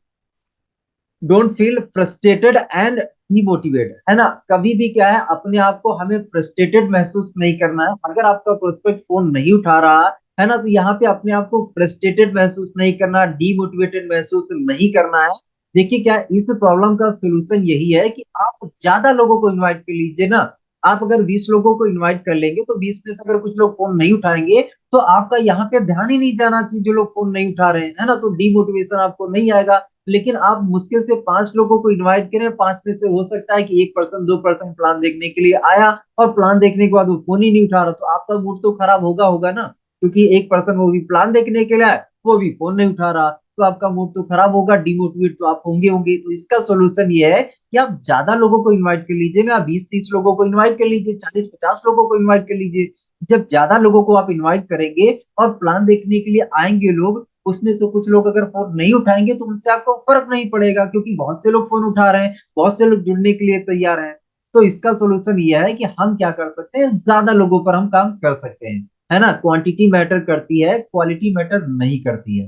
don't feel frustrated and demotivated, है ना। कभी भी क्या है, अपने आप को हमें फ्रस्ट्रेटेड महसूस नहीं करना है। अगर आपका प्रोस्पेक्ट फोन नहीं उठा रहा है ना, तो यहाँ पे अपने आप को फ्रस्ट्रेटेड महसूस नहीं करना, डीमोटिवेटेड महसूस नहीं करना है। देखिए क्या है, इस प्रॉब्लम का सोल्यूशन यही है कि आप ज्यादा लोगों को इन्वाइट कर लीजिए ना। आप अगर 20 लोगों को इन्वाइट कर लेंगे, तो 20 में से अगर कुछ लोग फोन नहीं उठाएंगे, तो आपका यहाँ पे ध्यान ही नहीं जाना चाहिए जो लोग फोन नहीं उठा रहे हैं, है ना, तो डीमोटिवेशन आपको नहीं आएगा। लेकिन आप मुश्किल से 5 लोगों को इनवाइट करें, 5 में से हो सकता है कि 1% 2% प्लान देखने के लिए आया, और प्लान देखने के बाद वो फोन ही नहीं उठा रहा, तो आपका मूड तो खराब होगा होगा ना। क्योंकि 1% वो भी प्लान देखने के लिए आया, वो भी फोन नहीं उठा रहा, तो आपका मूड तो खराब होगा, डिमोटिवेट तो आप होंगे होंगे। तो इसका सोल्यूशन ये है कि आप ज्यादा लोगों को इन्वाइट कर लीजिए ना, 20-30 लोगों को इन्वाइट कर लीजिए, 40-50 लोगों को इन्वाइट कर लीजिए। जब ज्यादा लोगों को आप इन्वाइट करेंगे और प्लान देखने के लिए आएंगे लोग, उसमें से कुछ लोग अगर फोन नहीं उठाएंगे, तो उससे आपको फर्क नहीं पड़ेगा, क्योंकि बहुत से लोग फोन उठा रहे हैं, बहुत से लोग जुड़ने के लिए तैयार हैं। तो इसका सोल्यूशन ये है कि हम क्या कर सकते हैं, ज्यादा लोगों पर हम काम कर सकते हैं, है ना। क्वांटिटी मैटर करती है, क्वालिटी मैटर नहीं करती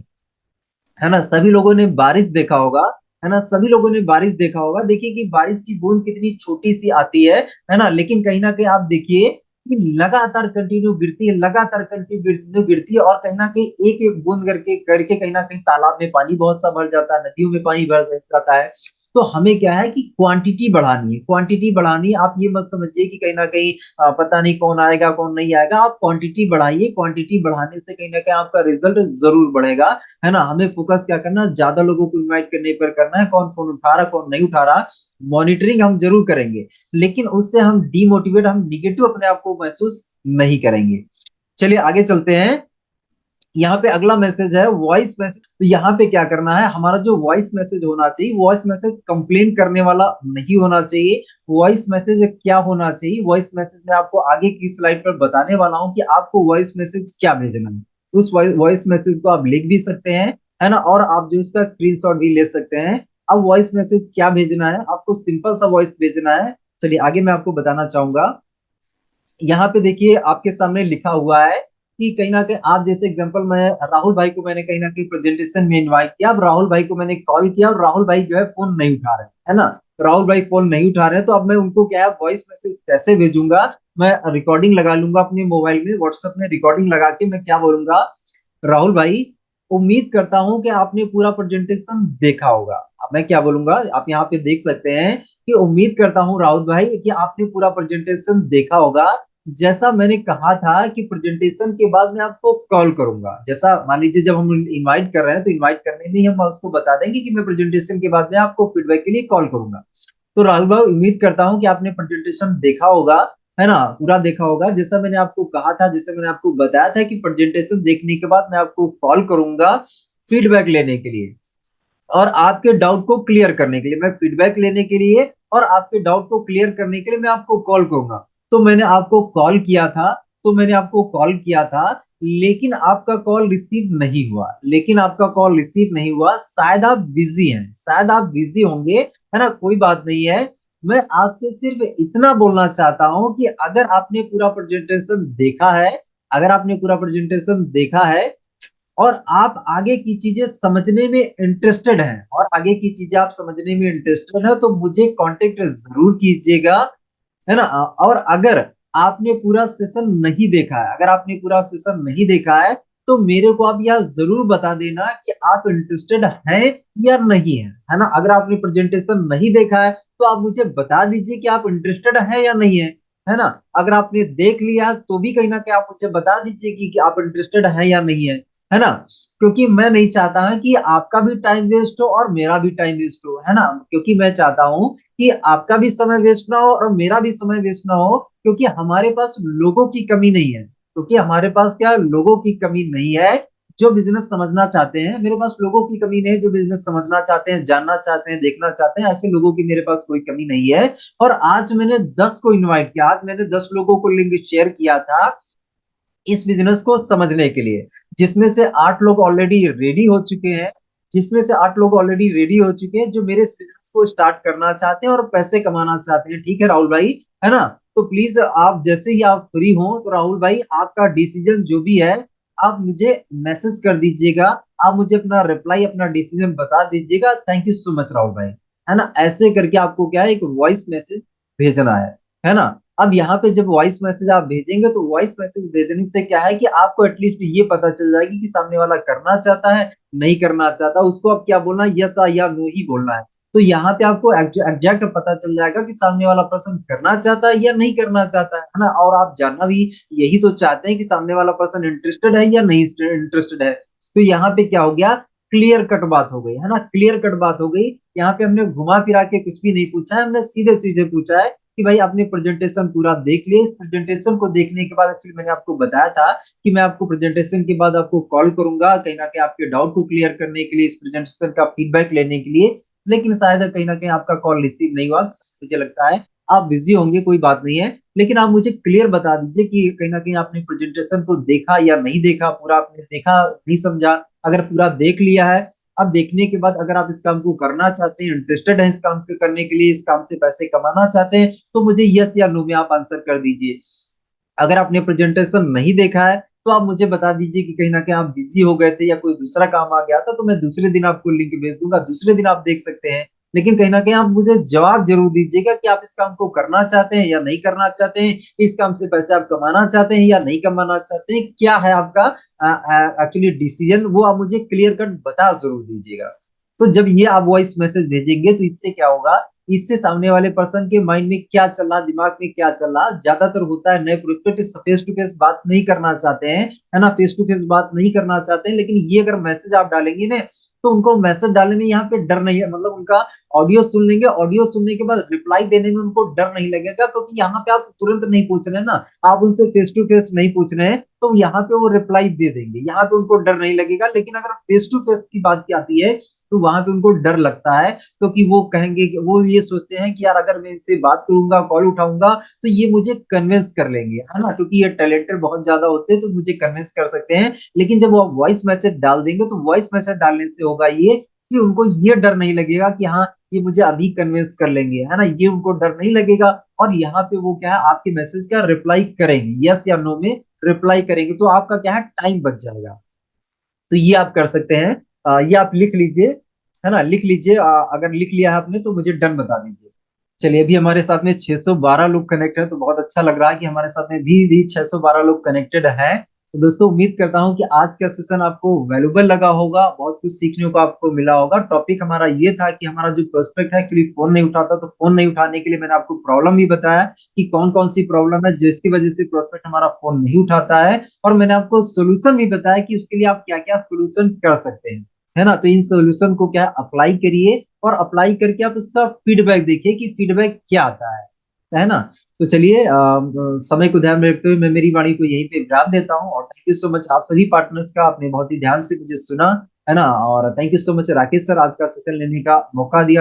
है ना। सभी लोगों ने बारिश देखा होगा, है ना, सभी लोगों ने बारिश देखा होगा। देखिए कि बारिश की बूंद कितनी छोटी सी आती है ना, लेकिन कहीं ना कहीं आप देखिए कि लगातार कंटिन्यू गिरती है, लगातार कंटिन्यू गिरती है, और कहीं ना कहीं एक एक बूंद करके करके कहीं ना कहीं तालाब में पानी बहुत सा भर जाता है, नदियों में पानी भर जाता है। तो हमें क्या है कि क्वांटिटी बढ़ानी है, क्वांटिटी बढ़ानी है। आप ये मत समझिए कि कहीं ना कहीं पता नहीं कौन आएगा कौन नहीं आएगा, आप क्वांटिटी बढ़ाइए, क्वांटिटी बढ़ाने से कहीं ना कहीं आपका रिजल्ट जरूर बढ़ेगा, है ना। हमें फोकस क्या करना है, ज्यादा लोगों को इनवाइट करने पर करना है, कौन फोन उठा रहा कौन नहीं उठा रहा, मॉनिटरिंग हम जरूर करेंगे, लेकिन उससे हम डीमोटिवेट, हम निगेटिव अपने आप को महसूस नहीं करेंगे। चलिए आगे चलते हैं। यहाँ पे अगला मैसेज है वॉइस मैसेज। तो यहाँ पे क्या करना है, हमारा जो वॉइस मैसेज होना चाहिए, वॉइस मैसेज कंप्लेन करने वाला नहीं होना चाहिए। वॉइस मैसेज क्या होना चाहिए, वॉइस मैसेज में आपको आगे की स्लाइड पर बताने वाला हूँ कि आपको वॉइस मैसेज क्या भेजना है। उस वॉइस मैसेज को आप लिख भी सकते हैं, है ना, और आप जो उसका स्क्रीनशॉट भी ले सकते हैं। अब वॉइस मैसेज क्या भेजना है, आपको सिंपल सा वॉइस भेजना है। चलिए आगे मैं आपको बताना चाहूंगा। यहाँ पे देखिए आपके सामने लिखा हुआ है कि कहीं ना कहीं आप जैसे एग्जांपल, मैं राहुल भाई को मैंने कहीं ना कहीं प्रेजेंटेशन में इनवाइट किया, अब राहुल भाई को मैंने कॉल किया और राहुल भाई जो है फोन नहीं उठा रहे हैं, है ना, राहुल भाई फोन नहीं उठा रहे हैं। तो अब मैं उनको क्या है, वॉइस मैसेज कैसे भेजूंगा, मैं रिकॉर्डिंग लगा लूंगा अपने मोबाइल में, व्हाट्सएप में रिकॉर्डिंग लगा के मैं क्या बोलूंगा, राहुल भाई, उम्मीद करता हूं कि आपने पूरा प्रेजेंटेशन देखा होगा। अब मैं क्या बोलूंगा, आप यहाँ पे देख सकते हैं कि उम्मीद करता हूं राहुल भाई कि आपने पूरा प्रेजेंटेशन देखा होगा। जैसा मैंने कहा था कि प्रेजेंटेशन के बाद मैं आपको कॉल करूंगा, जैसा मान लीजिए जब हम इनवाइट कर रहे हैं, तो इनवाइट करने में ही हम उसको बता देंगे कि मैं प्रेजेंटेशन के बाद में आपको फीडबैक के लिए कॉल करूंगा। तो राहुल भाई, उम्मीद करता हूं कि आपने प्रेजेंटेशन देखा होगा, है ना, पूरा देखा होगा, जैसा मैंने आपको कहा था, जैसे मैंने आपको बताया था कि प्रेजेंटेशन देखने के बाद मैं आपको कॉल करूंगा फीडबैक लेने के लिए, और आपके डाउट को क्लियर करने के लिए, मैं फीडबैक लेने के लिए और आपके डाउट को क्लियर करने के लिए मैं आपको कॉल करूंगा। तो मैंने आपको कॉल किया था, लेकिन आपका कॉल रिसीव नहीं हुआ, शायद आप बिजी हैं, शायद आप बिजी होंगे, है ना, कोई बात नहीं है। मैं आपसे सिर्फ इतना बोलना चाहता हूं कि अगर आपने पूरा प्रेजेंटेशन देखा है और आप आगे की चीजें समझने में इंटरेस्टेड हैं, तो मुझे कांटेक्ट जरूर कीजिएगा, है ना। और अगर आपने पूरा सेशन नहीं देखा है, तो मेरे को आप यह जरूर बता देना कि आप इंटरेस्टेड हैं या नहीं है, है ना। अगर आपने प्रेजेंटेशन नहीं देखा है, तो आप मुझे बता दीजिए कि आप इंटरेस्टेड हैं या नहीं है ना। अगर आपने देख लिया तो भी कहीं ना कहीं आप मुझे बता दीजिए कि आप इंटरेस्टेड हैं या नहीं है ना। क्योंकि मैं नहीं चाहता है कि आपका भी टाइम वेस्ट हो और मेरा भी टाइम वेस्ट हो, है ना, क्योंकि मैं चाहता हूँ कि आपका भी समय वेस्ट ना हो और मेरा भी समय वेस्ट ना हो, क्योंकि हमारे पास लोगों की कमी नहीं है, क्योंकि हमारे पास क्या लोगों की कमी नहीं है जो बिजनेस समझना चाहते हैं। मेरे पास लोगों की कमी नहीं है जो बिजनेस समझना चाहते हैं, जानना चाहते हैं, देखना चाहते हैं। ऐसे लोगों की मेरे पास कोई कमी नहीं है। और आज मैंने 10 को इनवाइट किया, आज मैंने 10 लोगों को लिंक शेयर किया था इस बिजनेस को समझने के लिए, जिसमें से 8 लोग ऑलरेडी रेडी हो चुके हैं, जिसमें से 8 लोग ऑलरेडी रेडी हो चुके हैं जो मेरे इस बिजनेस को स्टार्ट करना चाहते हैं और पैसे कमाना चाहते हैं। ठीक है राहुल भाई, है ना? तो प्लीज आप जैसे ही आप फ्री हो तो राहुल भाई आपका डिसीजन जो भी है आप मुझे मैसेज कर दीजिएगा। आप मुझे अपना रिप्लाई, अपना डिसीजन बता दीजिएगा। Thank you so much Rahul भाई, है ना? ऐसे करके आपको क्या है, एक वॉइस मैसेज भेजना है ना? अब यहाँ पे जब वॉइस मैसेज आप भेजेंगे तो वॉइस मैसेज भेजने से क्या है कि आपको एटलीस्ट ये पता चल जाएगी कि सामने वाला करना चाहता है, नहीं करना चाहता। उसको अब क्या बोलना है, यस या नो ही बोलना है। तो यहाँ पे आपको एग्जैक्ट पता चल जाएगा कि सामने वाला पर्सन करना चाहता है या नहीं करना चाहता है ना? और आप जानना भी यही तो चाहते हैं कि सामने वाला पर्सन इंटरेस्टेड है या नहीं इंटरेस्टेड है। तो यहाँ पे क्या हो गया, क्लियर कट बात हो गई, है ना? क्लियर कट बात हो गई। यहाँ पे हमने घुमा फिरा के कुछ भी नहीं पूछा है, हमने सीधे सीधे पूछा है कि भाई आपने प्रेजेंटेशन पूरा देख लिया। इस प्रेजेंटेशन को देखने के बाद एक्चुअली मैंने आपको बताया था कि मैं आपको प्रेजेंटेशन के बाद आपको कॉल करूंगा कहीं ना कहीं आपके डाउट को क्लियर करने के लिए, इस प्रेजेंटेशन का फीडबैक लेने के लिए। लेकिन शायद कहीं ना कहीं आपका कॉल रिसीव नहीं हुआ, मुझे लगता है आप बिजी होंगे, कोई बात नहीं है। लेकिन आप मुझे क्लियर बता दीजिए कि कहीं ना कहीं आपने प्रेजेंटेशन को देखा या नहीं देखा, पूरा आपने देखा नहीं समझा। अगर पूरा देख लिया है, अब देखने के बाद अगर आप इस काम को करना चाहते हैं, इंटरेस्टेड हैं इस काम को करने के लिए, इस काम से पैसे कमाना चाहते हैं, तो मुझे यस या नो में आप आंसर कर दीजिए। अगर आपने प्रेजेंटेशन नहीं देखा है तो आप मुझे बता दीजिए कि कहीं ना कहीं आप बिजी हो गए थे या कोई दूसरा काम आ गया था, तो मैं दूसरे दिन आपको लिंक भेज दूंगा, दूसरे दिन आप देख सकते हैं। लेकिन कहीं ना कहीं आप मुझे जवाब जरूर दीजिएगा कि आप इस काम को करना चाहते हैं या नहीं करना चाहते हैं, इस काम से पैसे आप कमाना चाहते हैं या नहीं कमाना चाहते हैं, क्या है आपका एक्चुअली डिसीजन, वो आप मुझे क्लियर कट बता जरूर दीजिएगा। तो जब ये आप वॉइस मैसेज भेजेंगे तो इससे क्या होगा, इससे सामने वाले पर्सन के माइंड में क्या चल रहा, दिमाग में क्या चल रहा। ज्यादातर होता है नए प्रोस्पेक्ट फेस टू फेस बात नहीं करना चाहते हैं, है ना? फेस टू फेस बात नहीं करना चाहते हैं। लेकिन ये अगर मैसेज आप डालेंगे ना तो उनको मैसेज डालने में यहाँ पे डर नहीं है, मतलब उनका ऑडियो सुन लेंगे, ऑडियो सुनने के बाद रिप्लाई देने में उनको डर नहीं लगेगा, क्योंकि यहाँ पे आप तुरंत नहीं पूछ रहे हैं ना, आप उनसे फेस टू फेस नहीं पूछ रहे हैं, तो यहाँ पे वो रिप्लाई दे देंगे, यहाँ पे उनको डर नहीं लगेगा। लेकिन अगर फेस टू फेस की बात की आती है तो वहां पे उनको डर लगता है, क्योंकि वो कहेंगे कि वो ये सोचते हैं कि यार अगर मैं इनसे बात करूंगा, कॉल उठाऊंगा, तो ये मुझे कन्विंस कर लेंगे, है ना? क्योंकि ये टैलेंटेड बहुत ज्यादा होते हैं तो मुझे कन्विंस कर सकते हैं। लेकिन जब वो वॉइस मैसेज डाल देंगे तो वॉइस मैसेज डालने से होगा ये कि उनको ये डर नहीं लगेगा कि हाँ ये मुझे अभी कन्विंस कर लेंगे, है ना? ये उनको डर नहीं लगेगा। और यहाँ पे वो क्या है, आपके मैसेज का रिप्लाई करेंगे, यस या नो में रिप्लाई करेंगे, तो आपका क्या है, टाइम बच जाएगा। तो ये आप कर सकते हैं। ये आप लिख लीजिए, है ना? लिख लीजिए। अगर लिख लिया है आपने तो मुझे डन बता दीजिए। चलिए, अभी हमारे साथ में 612 लोग कनेक्ट है, तो बहुत अच्छा लग रहा है कि हमारे साथ में भी 612 लोग कनेक्टेड है। तो दोस्तों उम्मीद करता हूँ कि आज का सेशन आपको वैल्यूबल लगा होगा, बहुत कुछ सीखने को आपको मिला होगा। टॉपिक हमारा ये था कि हमारा जो प्रोस्पेक्ट है एक्चुअली फोन नहीं उठाता, तो फोन नहीं उठाने के लिए मैंने आपको प्रॉब्लम भी बताया कि कौन कौन सी प्रॉब्लम है जिसकी वजह से प्रोस्पेक्ट हमारा फोन नहीं उठाता है। और मैंने आपको सोल्यूशन भी बताया कि उसके लिए आप क्या क्या सोल्यूशन कर सकते हैं, है ना? तो इन सोल्यूशन को क्या अप्लाई करिए, और अप्लाई करके आप उसका फीडबैक देखिए कि फीडबैक क्या आता है ना? तो चलिए, समय को ध्यान में रखते हुए मैं मेरी वाणी को यहीं पे विराम देता हूँ। और थैंक यू सो मच आप सभी पार्टनर्स का, आपने बहुत ही ध्यान से मुझे सुना, है ना? और thank you so much Rakesh sir, आज का सेशन लेने का मौका दिया।